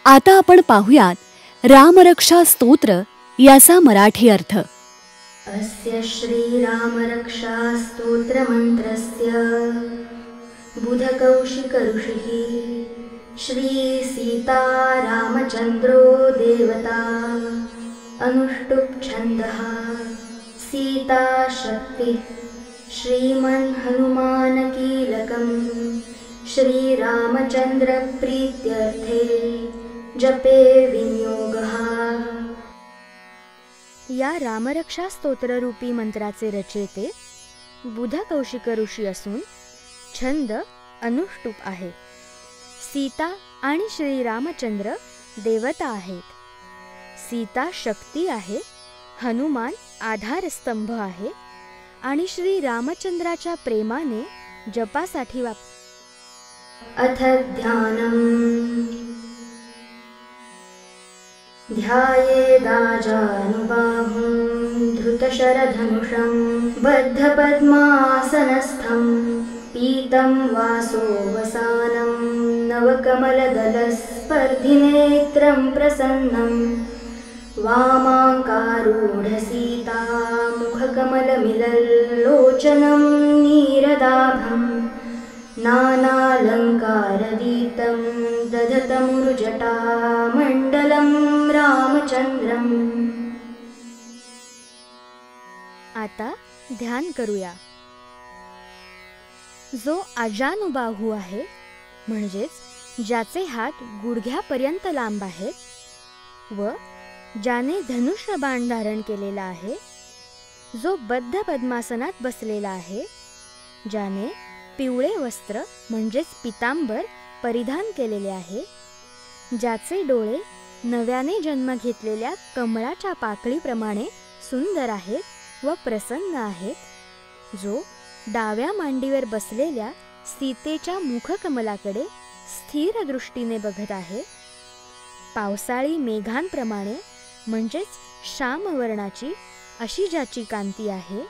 आता आपण पाहुयात रामरक्षा स्तोत्र याचा मराठी अर्थ। अस्य श्रीरामरक्षा स्तोत्रमन्त्रस्य बुधकौशिकऋषिः श्रीसीतारामचन्द्रो देवता अनुष्टुप् छन्दः सीताशक्तिः श्रीमन्हनुमानकीलकं श्रीरामचन्द्रप्रीत्यर्थे जपे विनियोगः। या रामरक्षा स्तोत्ररूपी मंत्राचे रचयिते बुधकौशिक ऋषी असून छंद अनुष्टुप आहे। सीता आणि श्रीरामचंद्र देवता आहेत। सीता शक्ती आहे, हनुमान आधारस्तंभ आहे आणि श्रीरामचंद्राच्या प्रेमाने जपासाठी अथ ध्यानम्। ध्यायेदाजानुबाहुं धृतशरधनुषं बद्धपद्मासनस्थं पीतं वासोवसानं नवकमलदलस्पर्धिनेत्रं प्रसन्नं वामाङ्कारूढसीता मुखकमलमिलल्लोचनं नीरदाभं नानालङ्कारदीप्तं दधतमुरुजटामण्डलं रामचंद्रम। आता ध्यान करूया। जो अजानुबाहू आहे, म्हणजेच ज्याचे हात गुडघ्यापर्यंत लांब आहेत व ज्याने धनुष्य बाण धारण केलेला आहे, जो बद्ध पद्मासनात बसलेला आहे, ज्याने पिवळे वस्त्र म्हणजेच पितांबर परिधान केलेले आहे, ज्याचे डोळे नव्याने जन्म घेतलेल्या कमळाच्या पाकळीप्रमाणे सुंदर आहेत व प्रसन्न आहेत, जो डाव्या मांडीवर बसलेल्या सीतेच्या मुखकमलाकडे स्थिर दृष्टीने बघत आहे, पावसाळी मेघांप्रमाणे म्हणजेच श्यामवर्णाची अशी ज्याची कांती आहे,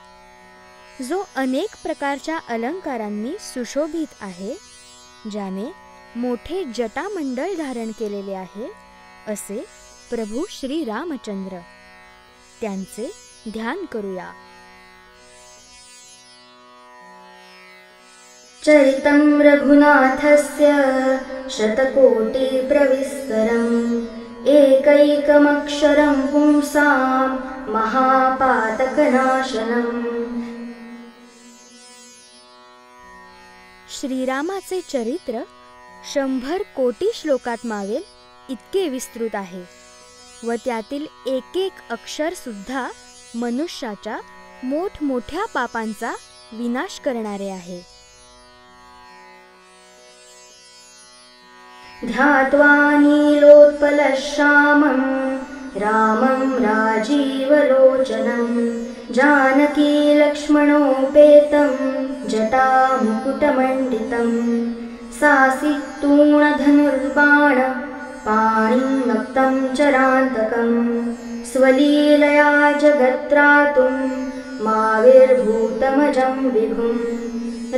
जो अनेक प्रकारच्या अलंकारांनी सुशोभित आहे, ज्याने मोठे जटामंडळ धारण केलेले आहे, असे प्रभू श्री रामचंद्र। त्यांचे ध्यान करूया। चरितं रघुनाथस्य शतकोटिप्रविस्तरम् एकैकमक्षरं पुंसां महापातकनाशनम्। श्रीरामाचे चरित्र 100 कोटी श्लोकात मावेल इतके विस्तृत आहे व त्यातील एक एक अक्षर सुद्धा मनुष्याच्या मोठमोठ्या पापांचा विनाश करणारे आहे। ध्यात्वा नीलोत्पलश्यामं रामं राजीवलोचनं जानकी लक्ष्मणोपेतं जटामुकुटमण्डितं सासितूणधनुर्बाण पाणिनक्तं चरान्तकं स्वलीलया जगत्त्रातुं माविर्भूतमजं विभुं।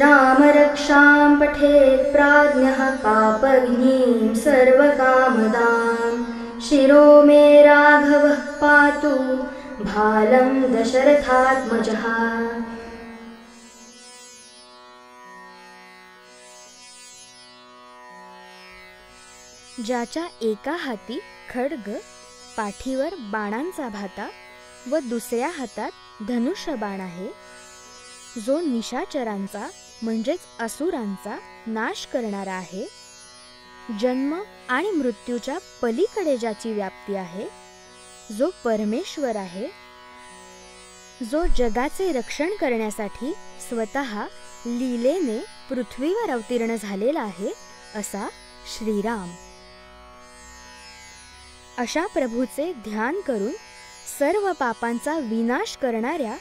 रामरक्षां पठेत् प्राज्ञः पापघ्नीं सर्वकामदां शिरो मे राघवः पातु भालं दशरथात्मजः। ज्याच्या एका हाती खड्ग, पाठीवर बाणांचा भाता व दुसऱ्या हातात धनुष्य बाण आहे, जो निशाचरांचा म्हणजेच असुरांचा नाश करणारा आहे, जन्म आणि मृत्यूच्या पलीकडे ज्याची व्याप्ती आहे, जो परमेश्वर आहे, जो जगाचे रक्षण करण्यासाठी स्वतः लीलेने पृथ्वीवर अवतीर्ण झालेला आहे, असा श्रीराम। अशा प्रभूचे ध्यान करून सर्व पापांचा विनाश करणाऱ्या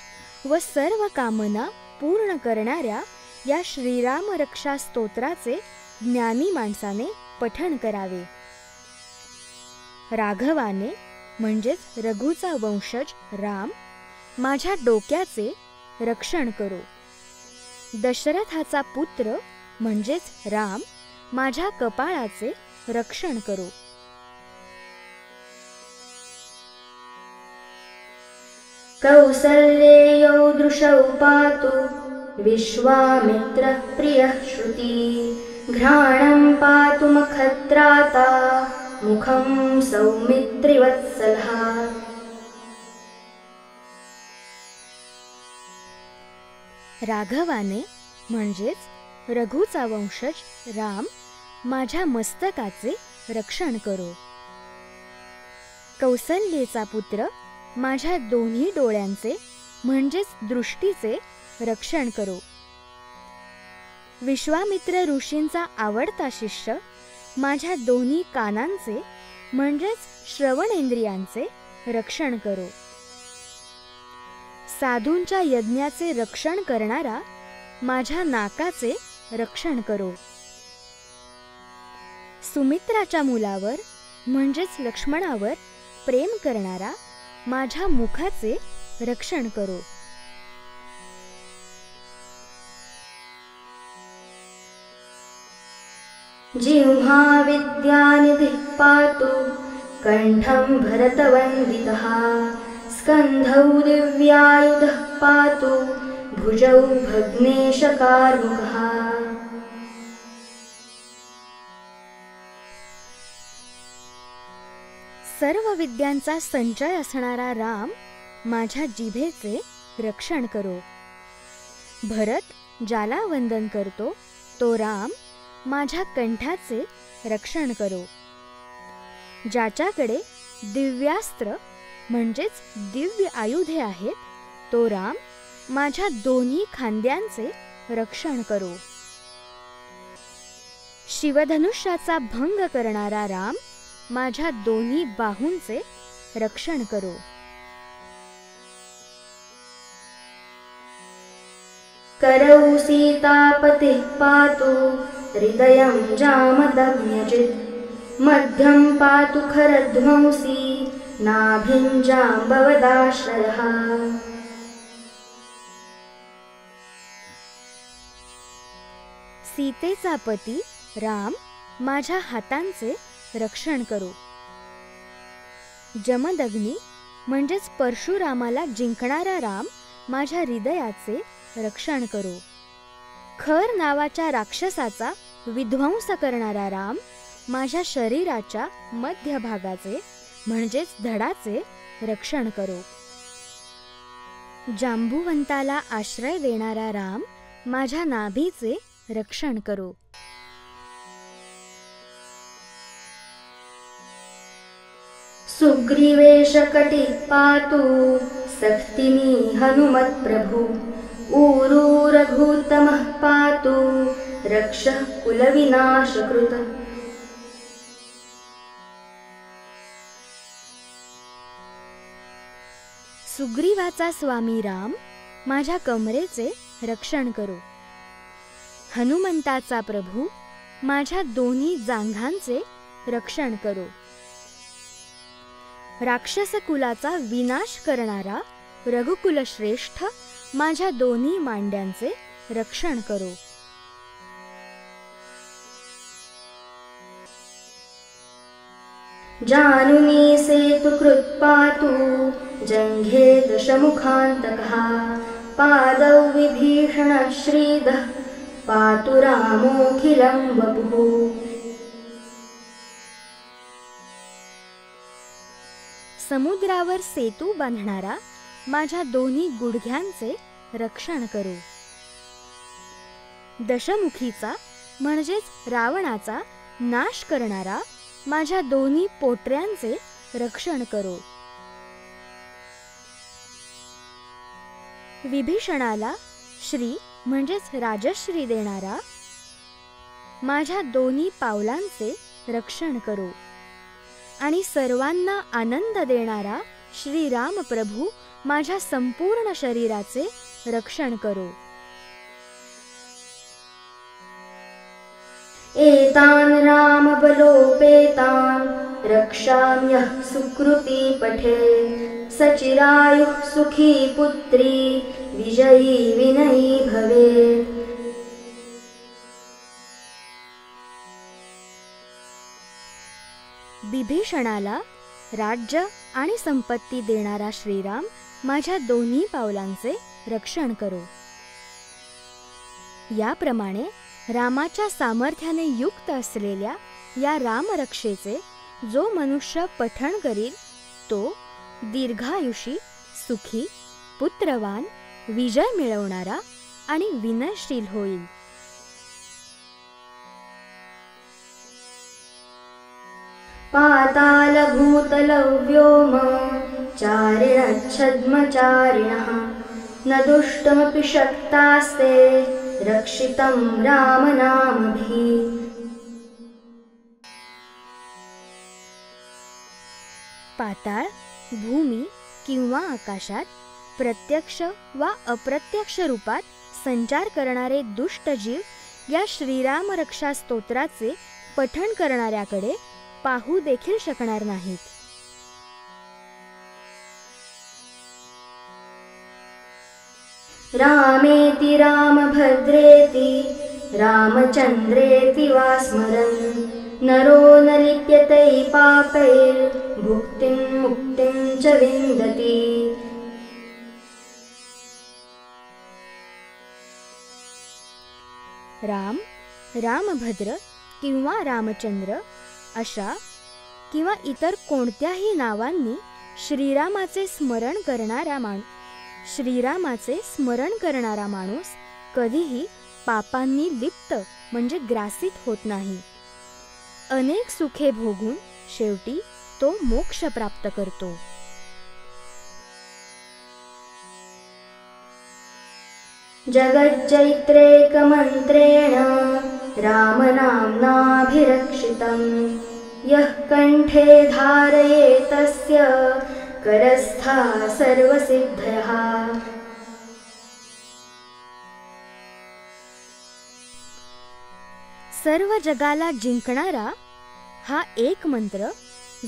व सर्व कामना पूर्ण करणाऱ्या या श्रीराम रक्षा स्तोत्राचे ज्ञानी माणसाने पठण करावे। राघवाने म्हणजेच रघुचा वंशज राम माझ्या डोक्याचे रक्षण करो। दशरथाचा पुत्र म्हणजेच राम माझ्या कपाळाचे रक्षण करो। कौसल्येयो दृशौ पातु विश्वामित्रः प्रियः श्रुति घ्राणं पातु मखत्राता मुखं सौमित्रिवत्सलः। राघवाने म्हणजेच रघुचा वंशज राम माझ्या मस्तकाचे रक्षण करो। कौसल्येचा पुत्र माझ्या दोन्ही डोळ्यांचे म्हणजेच दृष्टीचे रक्षण करो। विश्वामित्र ऋषींचा आवडता शिष्य माझ्या दोन्ही कानांचे म्हणजेच श्रवणेंद्रियांचे रक्षण करो। साधूंच्या यज्ञाचे रक्षण करणारा माझ्या नाकाचे रक्षण करो। सुमित्राच्या मुलावर म्हणजेच लक्ष्मणावर प्रेम करणारा माझ्या मुखाचे रक्षण करो। जिह्वा विद्यानिधिः पातु कंठं भरतवन्दितः स्कन्धौ दिव्यायुधः पातु भुजौ भग्नेशकार्मुकः। सर्व विद्यांचा संचय असणारा राम माझ्या जिभेचे रक्षण करो। भरत ज्याला वंदन करतो तो राम माझ्या कंठाचे रक्षण करो। ज्याच्याकडे दिव्यास्त्र म्हणजेच दिव्य आयुधे आहेत तो राम माझ्या दोन्ही खांद्यांचे रक्षण करो। शिवधनुष्याचा भंग करणारा राम माझ्या दोन्ही बाहूंचे रक्षण करो। करौ सीतापतिः पातु हृदयं जामदग्न्यजित् मध्यं पातु खरध्वंसी नाभिं जाम्बवदाश्रयः। सीतेचा पती राम माझ्या हातांचे रक्षण करो। जमदग्नी म्हणजेच परशुरामाला जिंकणारा राम माझ्या हृदयाचे रक्षण करो। खर नावाच्या राक्षसाचा विध्वंस करणारा राम माझ्या शरीराच्या मध्यभागाचे म्हणजेच धडाचे रक्षण करो। जांबुवंताला आश्रय देणारा राम माझ्या नाभीचे रक्षण करो। सुग्रीवेशकटिः पातु सक्तिनी हनुमत्प्रभु ऊरू रघुत्तमः पातु रक्षः कुलविनाशकृत्। सुग्रीवाचा स्वामी राम माझ्या कमरेचे रक्षण करो। हनुमंताचा प्रभू माझ्या दोन्ही जांघांचे रक्षण करो। राक्षस कुलाचा विनाश करणारा रघुकुल श्रेष्ठ माझ्या दोन्ही मांड्यांचे रक्षण करो। जानुनी सेतुकृत् पातु जङ्घे दशमुखान्तकः पादौ विभीषणः श्रीदः पातु रामोऽखिलं वपुः। समुद्रावर सेतू बांधणारा माझ्या दोन्ही गुडघ्यांचे रक्षण करो। दशमुखीचा म्हणजेच रावणाचा नाश करणारा माझ्या दोन्ही पोटऱ्यांचे रक्षण करो। विभीषणाला श्री म्हणजेच राजश्री देणारा माझ्या दोन्ही पावलांचे रक्षण करो आणि सर्वांना आनंद देणारा श्रीराम प्रभू माझ्या संपूर्ण शरीराचे रक्षण करो। एतान् रामबलोपेतान् रक्षाम्यः सुकृती पठे सचिरायुः सुखी पुत्री विजयी विनयी भवेत्। विभीषणाला राज्य आणि संपत्ती देणारा श्रीराम माझ्या दोन्ही पावलांचे रक्षण करो. याप्रमाणे रामाच्या सामर्थ्याने युक्त असलेल्या या रामरक्षेचे जो मनुष्य पठण करील तो दीर्घायुषी, सुखी, पुत्रवान, विजय मिळवणारा आणि विनयशील होईल. पातालभूतलौ व्योम चारिणच्छद्मचारिणः न दुष्टमपि शक्तास्ते रक्षितं रामनामभिः. पाताळ, भूमी किंवा आकाशात प्रत्यक्ष वा अप्रत्यक्ष रूपात संचार करणारे दुष्ट जीव या श्रीरामरक्षा स्तोत्राचे पठण करणाऱ्याकडे पाहू देखील शकणार नाहीत. रामेति रामभद्रेति रामचन्द्रेति वा स्मरन् नरो न लिप्यते पापैर्भुक्तिं मुक्तिं च विन्दति. राम, रामभद्र किंवा रामचंद्र अशा किंवा इतर कोणत्याही नावांनी श्रीरामाचे स्मरण करणारा माणूस कधीही पापांनी लिप्त म्हणजे ग्रासित होत नाही. अनेक सुखे भोगून शेवटी तो मोक्ष प्राप्त करतो. जगज्जैत्रेकमन्त्रेण रामनाम्नाभिरक्षितं यः कण्ठे धारयेतस्य करस्था सर्वसिद्धयः. सर्व जगाला जिंकणारा हा एक मंत्र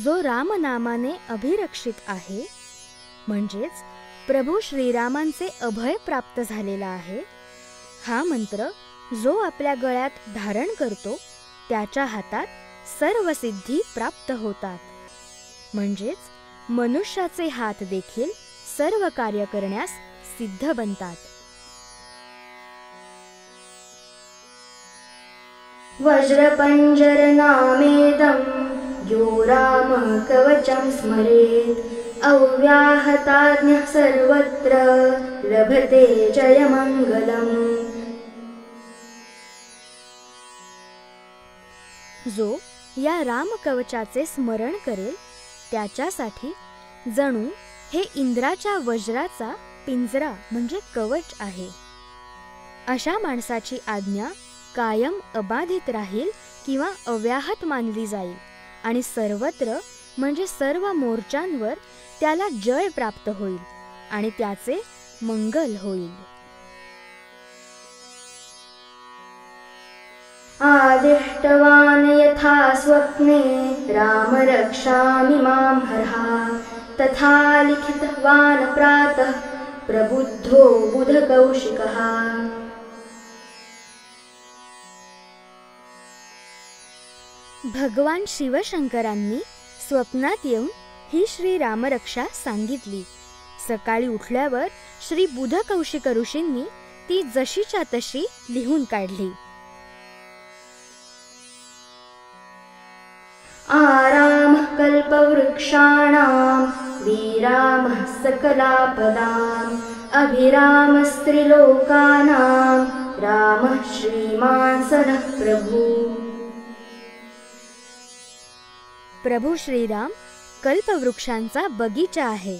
जो रामनामाने अभिरक्षित आहे, म्हणजेच प्रभू श्रीरामांचे अभय प्राप्त झालेला आहे. हा मंत्र जो आपल्या गळ्यात धारण करतो त्याच्या हातात सर्व सिद्धी प्राप्त होतात. म्हणजेच मनुष्याचे हात देखील सर्व कार्य करण्यास सिद्ध बनतात. वज्रपञ्जरनामेदं यो रामः कवचं स्मरेत् अव्याहताज्ञः सर्वत्र लभते जयमङ्गलम्. जो या रामकवचाचे स्मरण करेल त्याच्यासाठी जणू हे इंद्राच्या वज्राचा पिंजरा म्हणजे कवच आहे. अशा माणसाची आज्ञा कायम अबाधित राहील किंवा अव्याहत मानली जाईल आणि सर्वत्र म्हणजे सर्व मोर्चांवर त्याला जय प्राप्त होईल आणि त्याचे मंगल होईल. आदिष्टवान् यथा स्वप्ने राम रक्षामि मां हरः तथा लिखितवान् प्रातः प्रबुद्धो बुधकौशिकः. भगवान शिवशंकरांनी स्वप्नात येऊन ही श्री रामरक्षा सांगितली. सकाळी उठल्यावर श्री बुधकौशिक ऋषींनी ती जशीच्या तशी लिहून काढली. आरामः कल्पवृक्षाणां विरामः सकलापदाम् अभिरामस्त्रिलोकानां रामः श्रीमान् सनः प्रभु. प्रभू श्रीराम कल्पवृक्षांचा बगीचा आहे.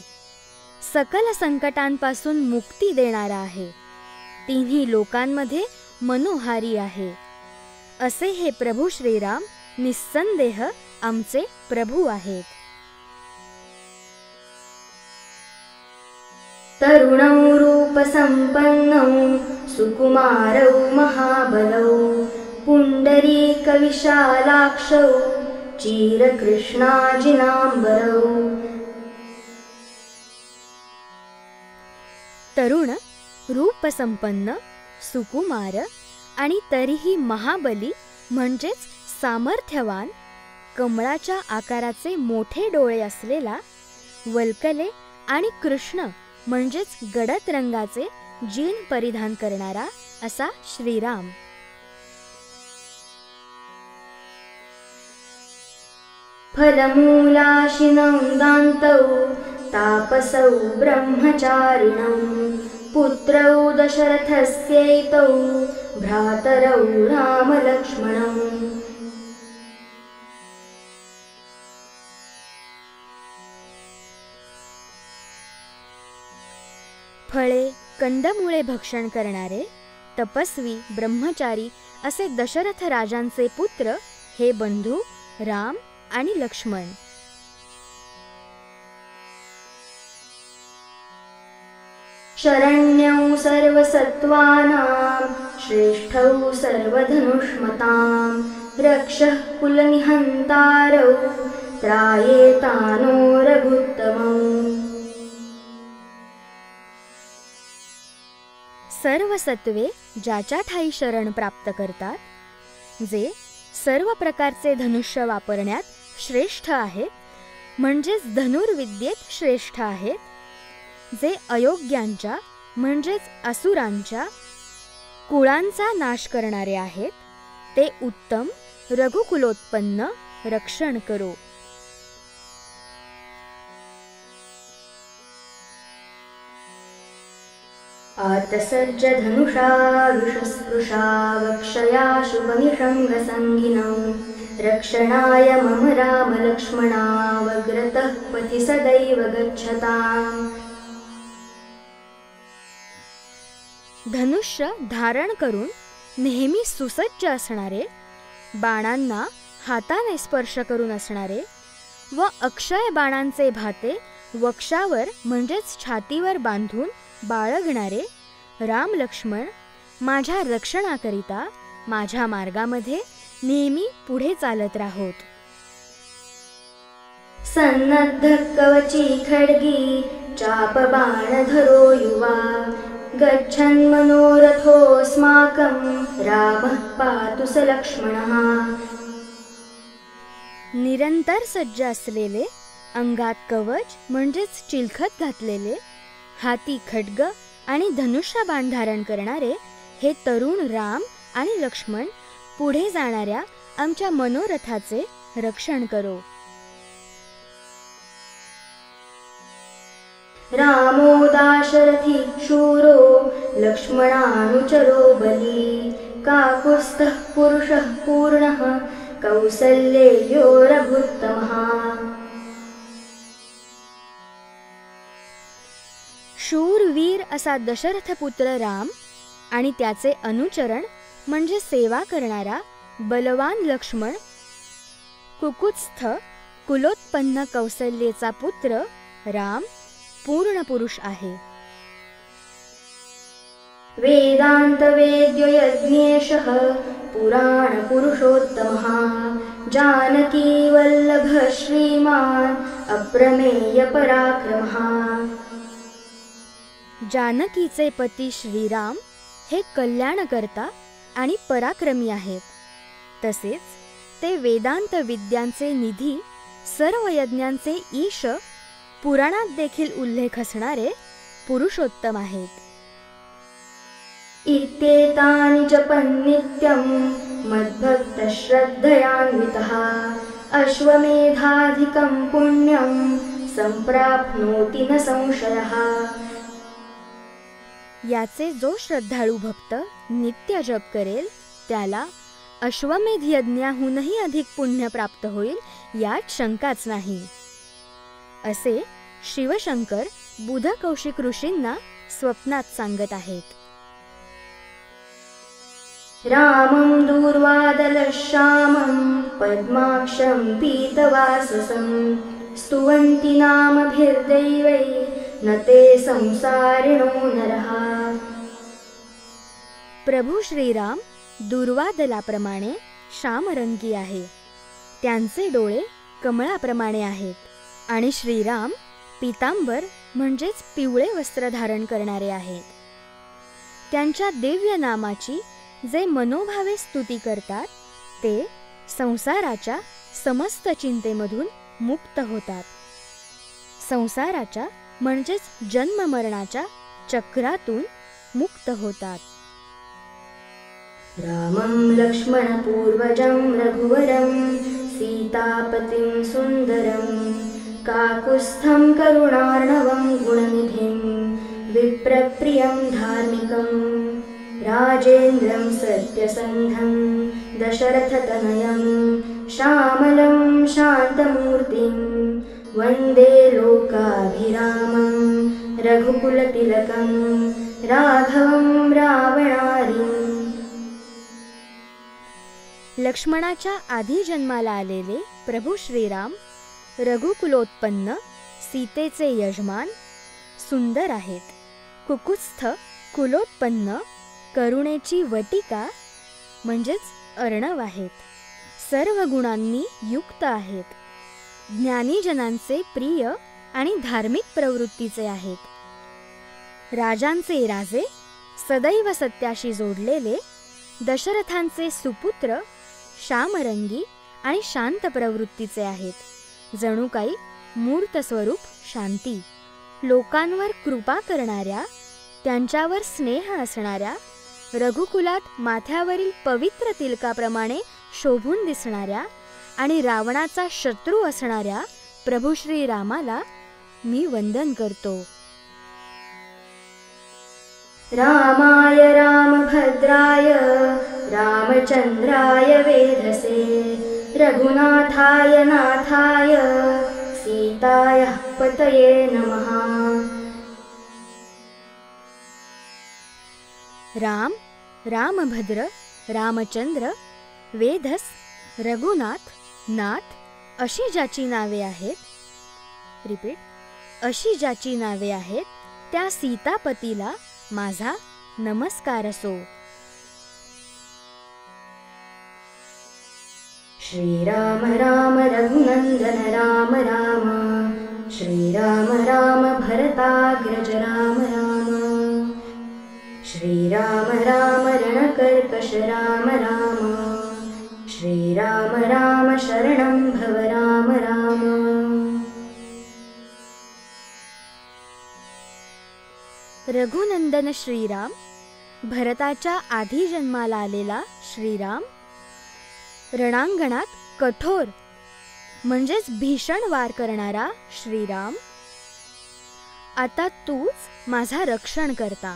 सकल संकटांपासून मुक्ती देणारा आहे. तिन्ही लोकांमध्ये मनोहारी आहे. असे हे प्रभू श्रीराम निस्संदेह आमचे प्रभू आहेत. तरुणौ रूपसंपन्नौ सुकुमारौ महाबलौ पुंडरीकविशालाक्षौ चिरकृष्णाजिनांबरौ. तरुण, रूपसंपन्न, सुकुमार आणि तरीही महाबली म्हणजेच सामर्थ्यवान, कमळाच्या आकाराचे मोठे डोळे असलेला, वल्कले आणि कृष्ण म्हणजेच गडद रंगाचे जीन परिधान करणारा असा श्रीराम. फलमूलाशिनं दान्तौ तापसौ ब्रह्मचारिणौ पुत्रौ दशरथस्यैतौ भ्रातरौ रामलक्ष्मणौ. फळे कंदमुळे भक्षण करणारे तपस्वी ब्रह्मचारी असे दशरथ राजांचे पुत्र हे बंधू राम आणि लक्ष्मण. शरण्यौ सर्वसत्त्वानां श्रेष्ठौ सर्वधनुष्मतां रक्षः कुलनिहन्तारौ त्रायेतानो रघुत्तमौ. सर्व सत्वे ज्याच्या ठाई शरण प्राप्त करतात, जे सर्व प्रकारचे धनुष्य वापरण्यात श्रेष्ठ आहेत, म्हणजेच धनुर्विद्येत श्रेष्ठ आहेत, जे अयोग्यांच्या म्हणजेच असुरांच्या कुळांचा नाश करणारे आहेत, ते उत्तम रघुकुलोत्पन्न रक्षण करो. आतसज्ज धनुषा विषस्पृशा वक्षया शुभनिषङ्गसङ्गिनौ रक्षणाय मम रामलक्ष्मणावग्रतः पथि सदैव गच्छताम्. धनुष्य धारण करून नेहमी सुसज्ज असणारे, बाणांना हाताने स्पर्श करून असणारे व अक्षय बाणांचे भाते वक्षावर म्हणजेच छातीवर बांधून बाळगणारे राम लक्ष्मण माझ्या रक्षणाकरिता माझ्या मार्गामध्ये नेहमी पुढे चालत राहोत. सन्नद्ध कवची खड्गी चापबाणधरो युवा गच्छन् मनोरथोऽस्माकं रामः पातु स लक्ष्मणः. निरंतर सज्ज असलेले, अंगात कवच म्हणजेच चिलखत घातलेले, हाती खड्ग आणि धनुष्य बाण धारण करणारे हे तरुण राम आणि लक्ष्मण पुढे जाणाऱ्या आमच्या मनोरथाचे रक्षण करो. रामो दाशरथी शूरो लक्ष्मणानुचरो बली काकुत्स्थः पुरुषः पूर्णः कौसल्येयो रघुत्तमः. शूरवीर असा दशरथ पुत्र राम आणि त्याचे अनुचरण म्हणजे सेवा करणारा बलवान लक्ष्मण, कुकुत्स्थ कुलोत्पन्न कौसल्येचा पुत्र राम पूर्ण पुरुष आहे. वेदांत वेद्यो यज्ञेशः पुराण पुरुषोत्तमः जानकी वल्लभ श्रीमान अप्रमेय पराक्रमः. जानकीचे पती श्रीराम हे कल्याणकर्ता आणि पराक्रमी आहेत. तसेच ते वेदांत विद्यांचे निधी, सर्व यज्ञांचे ईश, पुराणात देखील उल्लेख असणारे पुरुषोत्तम आहेत. इत्येतानि जपन् नित्यं मद्भक्त श्रद्धयान्वितः अश्वमेधाधिकं पुण्यं संप्राप्नोति न संशयः. याचे जो श्रद्धाळू भक्त नित्य जप करेल त्याला अश्वमेध यज्ञाहूनही अधिक पुण्य प्राप्त होईल, यात शंकाच नाही. असे शिवशंकर बुध कौशिक ऋषींना स्वप्नात सांगत आहेत. रामं दूर्वादलश्यामं पद्माक्षं पीतवाससं स्तुवन्ति नामभिर्दैवै न ते संसारिणो नरः. प्रभू श्रीराम दुर्वादलाप्रमाणे श्यामरंगी आहे, त्यांचे डोळे कमळाप्रमाणे आहेत आणि श्रीराम पीतांबर म्हणजेच पिवळे वस्त्र धारण करणारे आहेत. त्यांच्या दिव्य नामाची जे मनोभावे स्तुती करतात ते संसाराच्या समस्त चिंतेमधून मुक्त होतात. संसाराच्या म्हणजेच जन्म मरणाच्या चक्रातून मुक्त होतात. रामं लक्ष्मणपूर्वजं रघुवरं सीतापतिं सुन्दरं काकुत्स्थं करुणार्णवं गुणनिधिं विप्रप्रियं धार्मिकं राजेन्द्रं सत्यसन्धं दशरथतनयं श्यामलं शान्तमूर्तिं वन्दे लोकाभिरामं रघुकुलतिलकं राघवं रावणारिं. लक्ष्मणाच्या आधी जन्माला आलेले प्रभू श्रीराम रघुकुलोत्पन्न सीतेचे यजमान सुंदर आहेत. कुकुत्स्थ कुलोत्पन्न करुणेची वटिका म्हणजेच अर्णव आहेत. सर्व गुणांनी युक्त आहेत. ज्ञानीजनांचे प्रिय आणि धार्मिक प्रवृत्तीचे आहेत. राजांचे राजे सदैव सत्याशी जोडलेले दशरथांचे सुपुत्र श्यामरंगी आणि शांत प्रवृत्तीचे आहेत. जणू काही मूर्त स्वरूप शांती. लोकांवर कृपा करणाऱ्या, त्यांच्यावर स्नेह असणाऱ्या, रघुकुलात माथ्यावरील पवित्र तिलकाप्रमाणे शोभून दिसणाऱ्या आणि रावणाचा शत्रू असणाऱ्या प्रभू श्रीरामाला मी वंदन करतो. रामाय रामभद्राय रामचंद्राय वेधसे रघुनाथाय नाथाय सीताय पतये नमः. राम, रामभद्र, रामचंद्र, वेधस, रघुनाथ, नाथ अशी ज्याची नावे आहेत, अशी ज्याची नावे आहेत त्या सीतापतीला माझा नमस्कार असो. श्रीराम राम रघुनंदन राम राम श्रीराम राम भरताग्रज राम राम श्रीराम राम रणकर्कश राम राम श्रीराम राम शरणं भव राम राम. रघुनंदन श्रीराम, भरताच्या आधी जन्माला आलेला श्रीराम, रणांगणात कठोर म्हणजेच भीषण वार करणारा श्रीराम, आता तूच माझा रक्षण करता.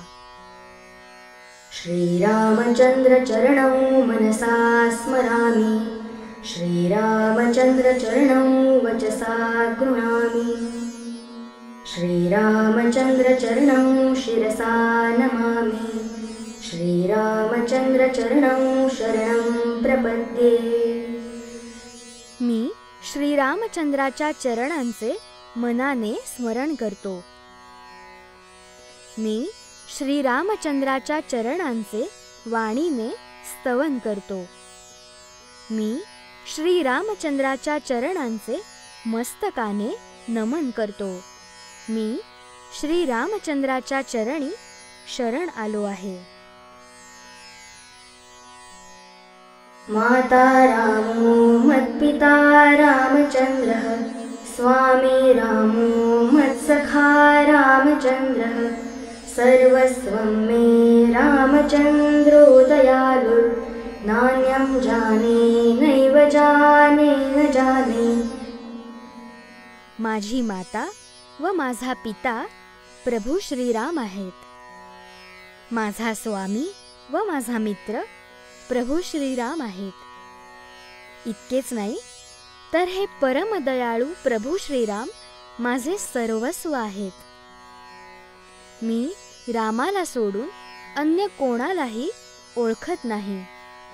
श्रीरामचंद्र चरणौ मनसा स्मरामि श्रीरामचंद्र चरणौ वचसा गृह्णामि श्रीरामचंद्र चरणौ शिरसा नमामि श्रीरामचंद्र चरणौ शरणं प्रपद्ये. मी श्रीरामचंद्राच्या चरणांचे मनाने स्मरण करतो. मी श्रीरामचंद्राच्या चरणांचे वाणीने स्तवन करतो. मी श्रीरामचंद्राच्या चरणांचे मस्तकाने नमन करतो. मी श्रीरामचंद्राच्या चरणी शरण आलो आहे. माता रामो मत्पिता रामचंद्रः स्वामी रामो मत्सखा रामचंद्रः सर्वस्वं मे रामचंद्रो दयालुः नान्यं जाने नैव जाने न जाने. माझी माता व माझा पिता प्रभू श्रीराम आहेत. माझा स्वामी व माझा मित्र प्रभू श्रीराम आहेत. इतकेच नाही तर हे परम दयाळू प्रभू श्रीराम माझे सर्वस्व आहेत. मी रामाला सोडून अन्य कोणालाही ओळखत नाही,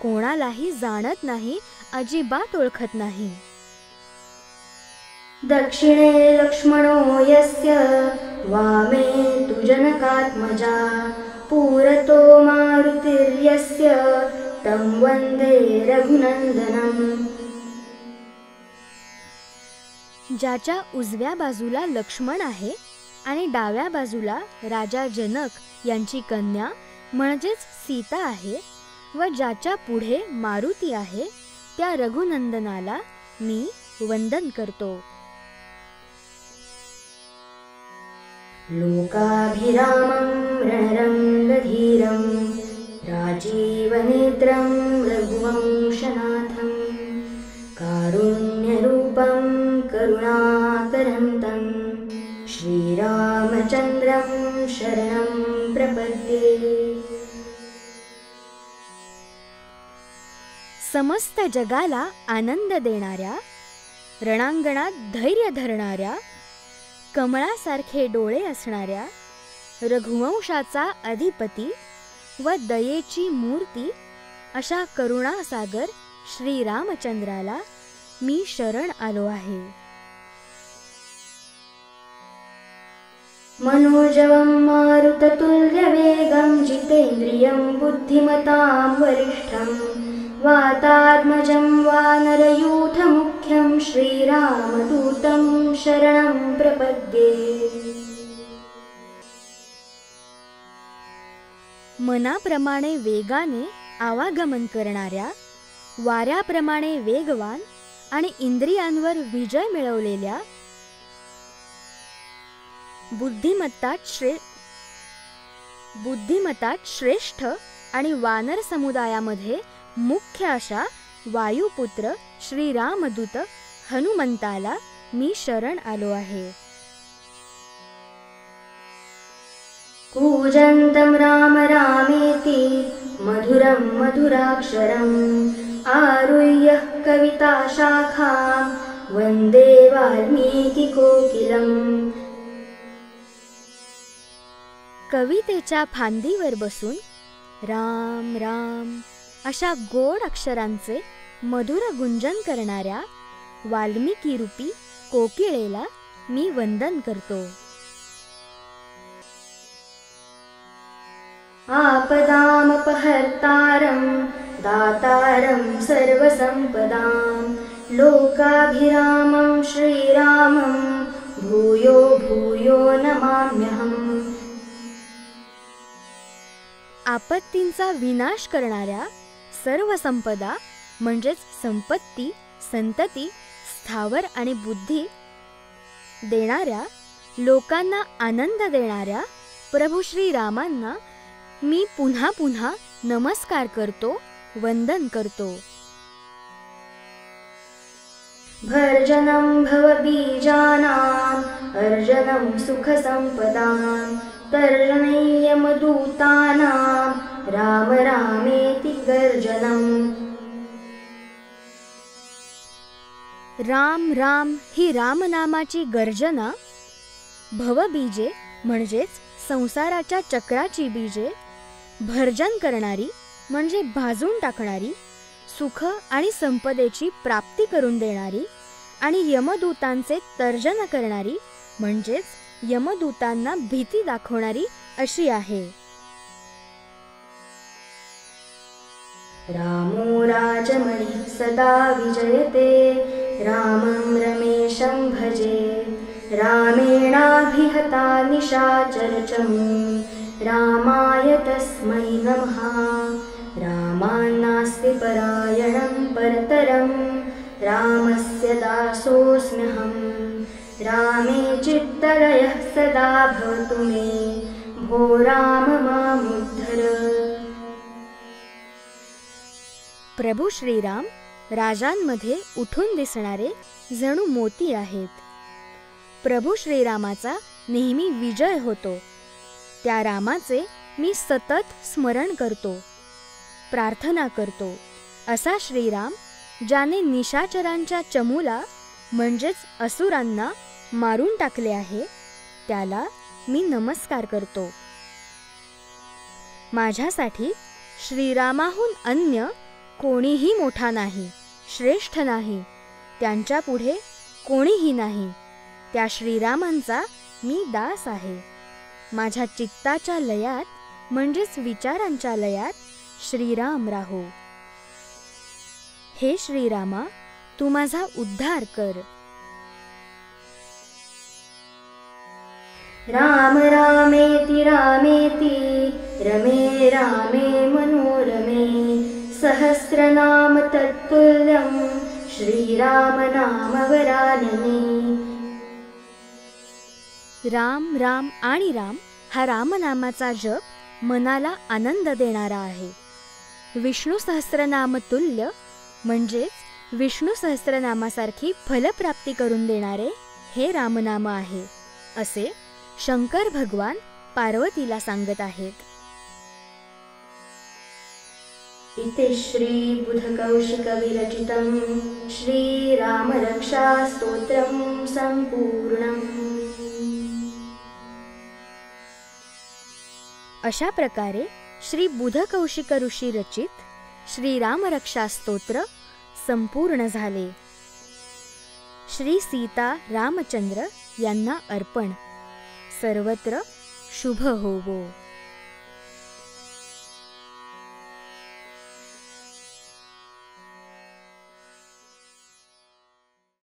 कोणालाही जाणत नाही, अजिबात ओळखत नाही. दक्षिणे लक्ष्मणो यस्य वामे तु जनकात्मजा पुरतो मारुतिर्यस्य तं वंदे रघुनंदनम्. ज्याच्या उजव्या बाजूला लक्ष्मण आहे आणि डाव्या बाजूला राजा जनक यांची कन्या म्हणजेच सीता आहे व ज्याच्या पुढे मारुती आहे त्या रघुनंदनाला मी वंदन करतो. लोकाभिरामं रणरङ्गधीरं राजीवनेत्रं रघुवंशनाथं कारुण्यरूपं करुणाकरन्तं श्रीरामचन्द्रं शरणं प्रपद्ये। समस्त जगाला आनंद देणाऱ्या, रणांगणात धैर्य धरणाऱ्या, कमळासारखे डोळे असणाऱ्या, रघुवंशाचा अधिपती व दयेची मूर्ती अशा करुणासागर श्रीरामचंद्राला मी शरण आलो आहे। मनोजवं मारुततुल्यवेगं जितेन्द्रियं बुद्धिमतां वरिष्ठं वातात्मजं वानरयूथमुख्यं श्रीरामदूतं शरणं प्रपद्ये। मनाप्रमाणे वेगाने आवागमन करणाऱ्या, वाऱ्याप्रमाणे वेगवान आणि इंद्रियांवर विजय मिळवलेल्या, बुद्धिमत्तात श्रेष्ठ आणि वानर समुदायामध्ये मुख्य अशा वायुपुत्र श्रीरामदूत हनुमंताला मी शरण आलो आहे। कूजन्तं राम रामेति मधुरं मधुराक्षरम् आरुह्य कविताशाखां वन्दे वाल्मीकिकोकिलम्। कवितेच्या फांदीवर बसून राम राम अशा गोड अक्षरांचे मधुर गुंजन करणाऱ्या वाल्मिकी रूपी कोकिळेला मी वंदन करतो। आपदामपहर्तारं दातारं सर्वसंपदां लोकाभिरामं श्रीरामं भूयो भूयो नमाम्यहम्। आपत्तींचा विनाश करणाऱ्या, सर्व संपदा म्हणजेच संपत्ती, संतती, स्थावर आणि बुद्धी देणाऱ्या, लोकांना आनंद देणाऱ्या प्रभू श्रीरामांना मी पुन्हा पुन्हा नमस्कार करतो, वंदन करतो। भर्जनं भवबीजानां अर्जनं सुखसंपदां तर्जनय्यमदूतानां राम रामेति गर्जनम्। राम राम ही रामनामाची गर्जना, भवबीजे म्हणजेच संसाराच्या चक्राची बीजे भर्जन करणारी म्हणजे भाजून टाकणारी, सुख आणि संपदेची प्राप्ती करून देणारी आणि यमदूतांचे तर्जन करणारी म्हणजेच यमदूतांना भीती दाखवणारी अशी आहे। रामो राजमणिः सदा विजयते रामं रमेशं भजे रामेणाभिहता निशाचरचमूं रामाय तस्मै नमः। रामान्नास्ति परायणं परतरं रामस्य दासोऽस्म्यहं रामे चित्तलयः सदा भवतु मे भो राम मामुद्धर। प्रभू श्रीराम राजांमध्ये उठून दिसणारे जणू मोती आहेत। प्रभू श्रीरामाचा नेहमी विजय होतो, त्या रामाचे मी सतत स्मरण करतो, प्रार्थना करतो। असा श्रीराम ज्याने निशाचरांच्या चमूला म्हणजेच असुरांना मारून टाकले आहे, त्याला मी नमस्कार करतो। माझ्यासाठी श्रीरामाहून अन्य कोणीही मोठा नाही, श्रेष्ठ नाही, त्यांच्या पुढे कोणीही नाही। त्या श्रीरामांचा मी दास आहे। माझ्या चित्ताच्या लयात म्हणजेच विचारांच्या लयात श्रीराम राहो। हे श्रीरामा, तू माझा उद्धार कर। राम रामेति रामेति रमे रामे मनोरमे सहस्रनाम तत्तुल्यं श्रीराम नाम वरानने। राम राम आणि राम हा रामनामाचा जप मनाला आनंद देणारा आहे. विष्णू सहस्रनाम तुल्य म्हणजेच विष्णू सहस्रनामासारखी फलप्राप्ती करून देणारे हे रामनाम आहे, असे शंकर भगवान पार्वतीला सांगत आहेत. इति श्री बुधकौशिक विरचितं श्रीरामरक्षा स्तोत्रं संपूर्णम्. अशा प्रकारे श्री बुधकौशिक ऋषी रचित श्रीरामरक्षा स्तोत्र संपूर्ण झाले. श्री सीता रामचंद्र यांना अर्पण. सर्वत्र शुभ होवो.